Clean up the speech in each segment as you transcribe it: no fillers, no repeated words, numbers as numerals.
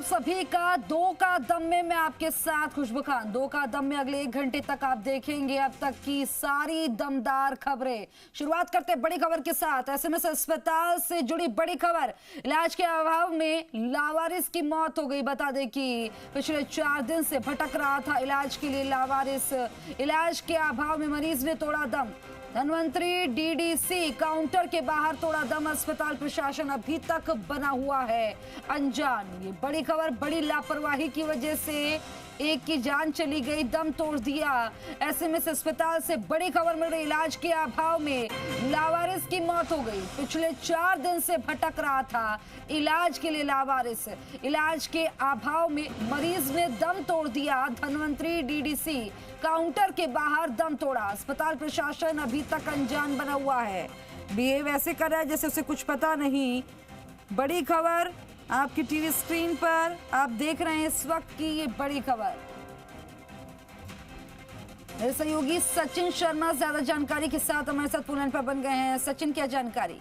सभी का दो का दम में मैं आपके साथ खुशबू खान। दो का दम में अगले 1 घंटे तक आप देखेंगे अब तक की सारी दमदार खबरें। शुरुआत करते बड़ी खबर के साथ। एसएमएस अस्पताल से जुड़ी बड़ी खबर। इलाज के अभाव में लावारिस की मौत हो गई। बता दें कि पिछले 4 दिन से भटक रहा था इलाज के लिए लावारिस। इलाज के अभाव में मरीज ने तोड़ा दम। धनवंतरी डीडीसी काउंटर के बाहर तोड़ा दम। अस्पताल प्रशासन अभी तक बना हुआ है अनजान। ये बड़ी खबर। बड़ी लापरवाही की वजह से एक की जान चली गई, दम तोड़ दिया। एसएमएस अस्पताल से बड़ी खबर मिल रही। इलाज के अभाव में लावारिस की मौत हो गई। पिछले 4 दिन से भटक रहा था इलाज के लिए लावारिस। इलाज के अभाव में मरीज ने दम तोड़ दिया। धनवंतरी डीडीसी काउंटर के बाहर दम तोड़ा। अस्पताल प्रशासन अभी तक अनजान बना हुआ है। बिहेव ऐसे कर रहा है जैसे उसे कुछ पता नहीं। बड़ी खबर आपकी टीवी स्क्रीन पर आप देख रहे हैं इस वक्त की ये बड़ी खबर। मेरे सहयोगी सचिन शर्मा ज्यादा जानकारी के साथ हमारे साथ फोन पर बन गए हैं। सचिन, क्या जानकारी?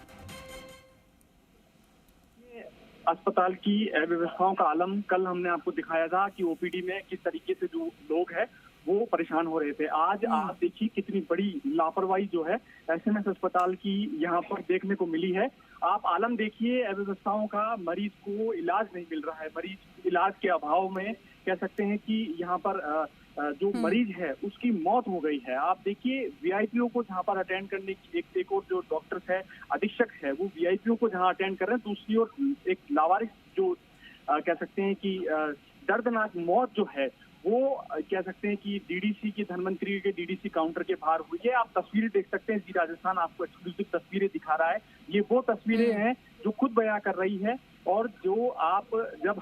अस्पताल की व्यवस्थाओं का आलम कल हमने आपको दिखाया था कि ओपीडी में किस तरीके से जो लोग हैं वो परेशान हो रहे थे। आज आप देखिए कितनी बड़ी लापरवाही जो है एसएमएस अस्पताल की यहाँ पर देखने को मिली है। आप आलम देखिए अव्यवस्थाओं का। मरीज को इलाज नहीं मिल रहा है। मरीज इलाज के अभाव में कह सकते हैं कि यहाँ पर जो मरीज है उसकी मौत हो गई है। आप देखिए वीआईपीओ को जहाँ पर अटेंड करने की एक और जो डॉक्टर्स है, अधीक्षक है, वो वीआईपीओ को जहाँ अटेंड कर रहे हैं, दूसरी ओर एक लावारिस जो कह सकते हैं कि दर्दनाक मौत जो है वो कह सकते हैं कि डीडीसी की धनवंतरी के डीडीसी काउंटर के बाहर हुई है। आप तस्वीरें देख सकते हैं। जी राजस्थान आपको एक्सक्लूसिव तस्वीरें दिखा रहा है। ये वो तस्वीरें हैं जो खुद बयां कर रही है और जो आप जब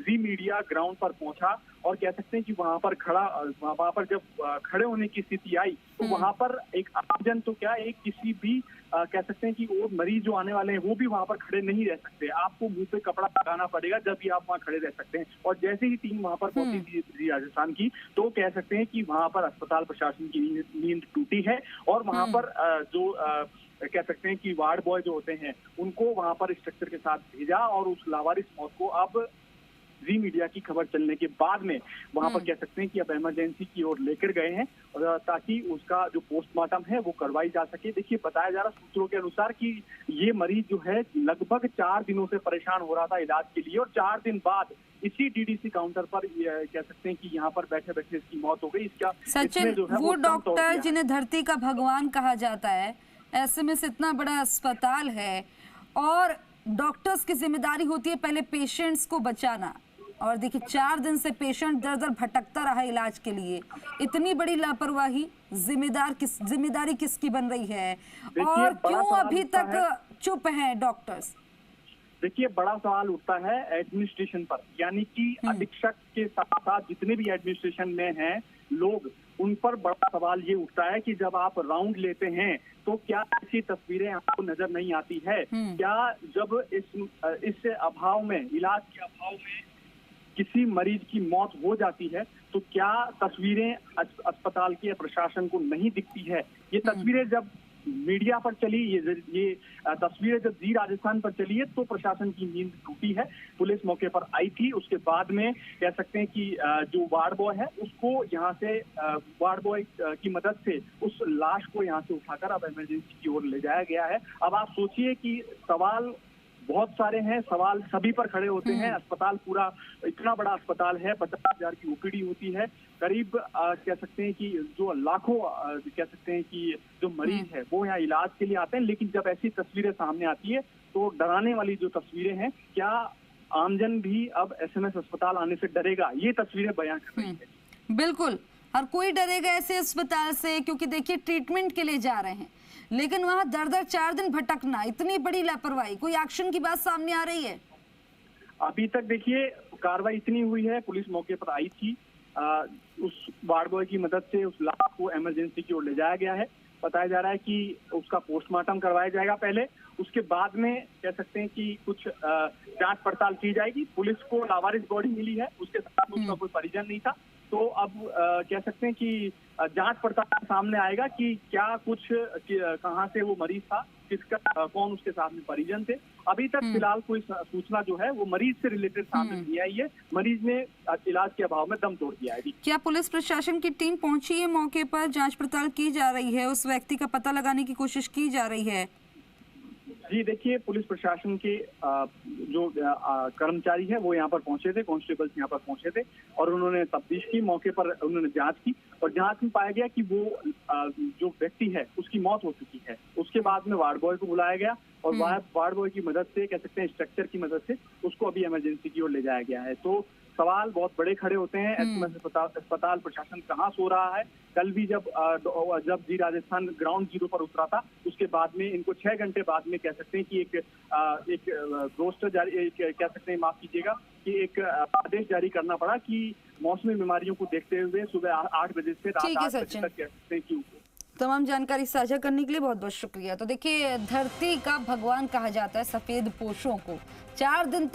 जी मीडिया ग्राउंड पर पहुंचा और कह सकते हैं कि वहां पर जब खड़े होने की स्थिति आई तो वहां पर एक आमजन तो क्या एक किसी भी कह सकते हैं कि वो मरीज जो आने वाले हैं वो भी वहां पर खड़े नहीं रह सकते। आपको मुंह पे कपड़ा लगाना पड़ेगा जब भी आप वहां खड़े रह सकते हैं। और जैसे ही टीम वहां पर पहुंची थी राजस्थान की तो कह सकते हैं कि वहां पर अस्पताल प्रशासन की नींद टूटी है और वहां पर जो कह सकते हैं कि वार्ड बॉय जो होते हैं उनको वहां पर स्ट्रक्चर के साथ भेजा और उस लावारिस मौत को अब जी मीडिया की खबर चलने के बाद में वहां पर कह सकते हैं कि अब इमरजेंसी की ओर लेकर गए हैं ताकि उसका जो पोस्टमार्टम है वो करवाई जा सके। देखिए बताया जा रहा सूत्रों के अनुसार कि ये मरीज जो है लगभग 4 दिनों से परेशान हो रहा था इलाज के लिए और 4 दिन बाद इसी डीडीसी काउंटर पर कह सकते हैं कि यहाँ पर बैठे बैठे इसकी मौत हो गई। इसका सचिन, वो डॉक्टर जिन्हें धरती का भगवान कहा जाता है, एसएमएस इतना बड़ा अस्पताल है और डॉक्टर्स की जिम्मेदारी होती है पहले पेशेंट्स को बचाना। और देखिए 4 दिन से पेशेंट दर दर भटकता रहा इलाज के लिए। इतनी बड़ी लापरवाही, जिम्मेदारी किसकी बन रही है और क्यों अभी तक चुप हैं डॉक्टर्स? देखिए बड़ा सवाल उठता है एडमिनिस्ट्रेशन पर, यानी कि अधीक्षक के साथ साथ जितने भी एडमिनिस्ट्रेशन में हैं लोग, उन पर बड़ा सवाल ये उठता है कि जब आप राउंड लेते हैं तो क्या ऐसी तस्वीरें आपको नजर नहीं आती है? क्या जब इस अभाव में, इलाज के अभाव में किसी मरीज की मौत हो जाती है तो क्या तस्वीरें अस्पताल के प्रशासन को नहीं दिखती है? ये तस्वीरें जब मीडिया पर चली, ये तस्वीरें जब जी राजस्थान पर चली है तो प्रशासन की नींद टूटी है। पुलिस मौके पर आई थी। उसके बाद में कह सकते हैं कि जो वार्ड बॉय है उसको यहाँ से वार्ड बॉय की मदद से उस लाश को यहाँ से उठाकर अब इमरजेंसी की ओर ले जाया गया है। अब आप सोचिए कि सवाल बहुत सारे हैं, सवाल सभी पर खड़े होते हैं। अस्पताल पूरा इतना बड़ा अस्पताल है, 50,000 की ओपीडी होती है, करीब कह सकते हैं कि जो लाखों कह सकते हैं कि जो मरीज है वो यहाँ इलाज के लिए आते हैं। लेकिन जब ऐसी तस्वीरें सामने आती है तो डराने वाली जो तस्वीरें हैं, क्या आमजन भी अब एसएमएस अस्पताल आने से डरेगा? ये तस्वीरें बयां कर रही है। बिल्कुल, हर कोई डरेगा ऐसे अस्पताल से, क्योंकि देखिए ट्रीटमेंट के लिए जा रहे हैं लेकिन वहां दर 4 दिन भटकना, इतनी बड़ी लापरवाही, कोई एक्शन की बात सामने आ रही है? अभी तक देखिए कार्रवाई इतनी हुई है, पुलिस मौके पर आई थी, उस वार्ड बॉय की मदद से उस लाश को इमरजेंसी की ओर ले जाया गया है। बताया जा रहा है कि उसका पोस्टमार्टम करवाया जाएगा पहले, उसके बाद में कह सकते हैं कि कुछ जांच पड़ताल की जाएगी। पुलिस को लावारिस बॉडी मिली है, उसके साथ उसका कोई परिजन नहीं था, तो अब कह सकते हैं कि जांच पड़ताल सामने आएगा कि क्या कुछ कहां से वो मरीज था, कौन उसके साथ में परिजन थे। अभी तक फिलहाल कोई सूचना जो है वो मरीज से रिलेटेड सामने नहीं आई है। मरीज ने इलाज के अभाव में दम तोड़ दिया है। क्या पुलिस प्रशासन की टीम पहुंची है मौके पर? जांच पड़ताल की जा रही है, उस व्यक्ति का पता लगाने की कोशिश की जा रही है? जी देखिए, पुलिस प्रशासन के जो कर्मचारी है वो यहाँ पर पहुंचे थे, कांस्टेबल्स यहाँ पर पहुंचे थे और उन्होंने तफ्तीश की, मौके पर उन्होंने जांच की और जांच में पाया गया कि वो जो व्यक्ति है उसकी मौत हो चुकी है। उसके बाद में वार्ड बॉय को बुलाया गया और वार्ड बॉय की मदद से, कह सकते हैं स्ट्रक्चर की मदद से, उसको अभी इमरजेंसी की ओर ले जाया गया है। तो सवाल बहुत बड़े खड़े होते हैं, अस्पताल प्रशासन कहाँ सो रहा है। कल भी जब जी राजस्थान ग्राउंड जीरो पर उतरा था, उसके बाद में इनको 6 घंटे बाद में कह सकते हैं कि एक रोस्टर जारी, कह सकते हैं, माफ कीजिएगा, कि एक आदेश जारी करना पड़ा कि मौसमी बीमारियों को देखते हुए सुबह 8 बजे से रात 8 बजे तक, कह सकते हैं कि तमाम जानकारी साझा करने के लिए बहुत बहुत शुक्रिया। तो देखिए, धरती का भगवान कहा जाता है सफेद पोशों को। 4 दिन तक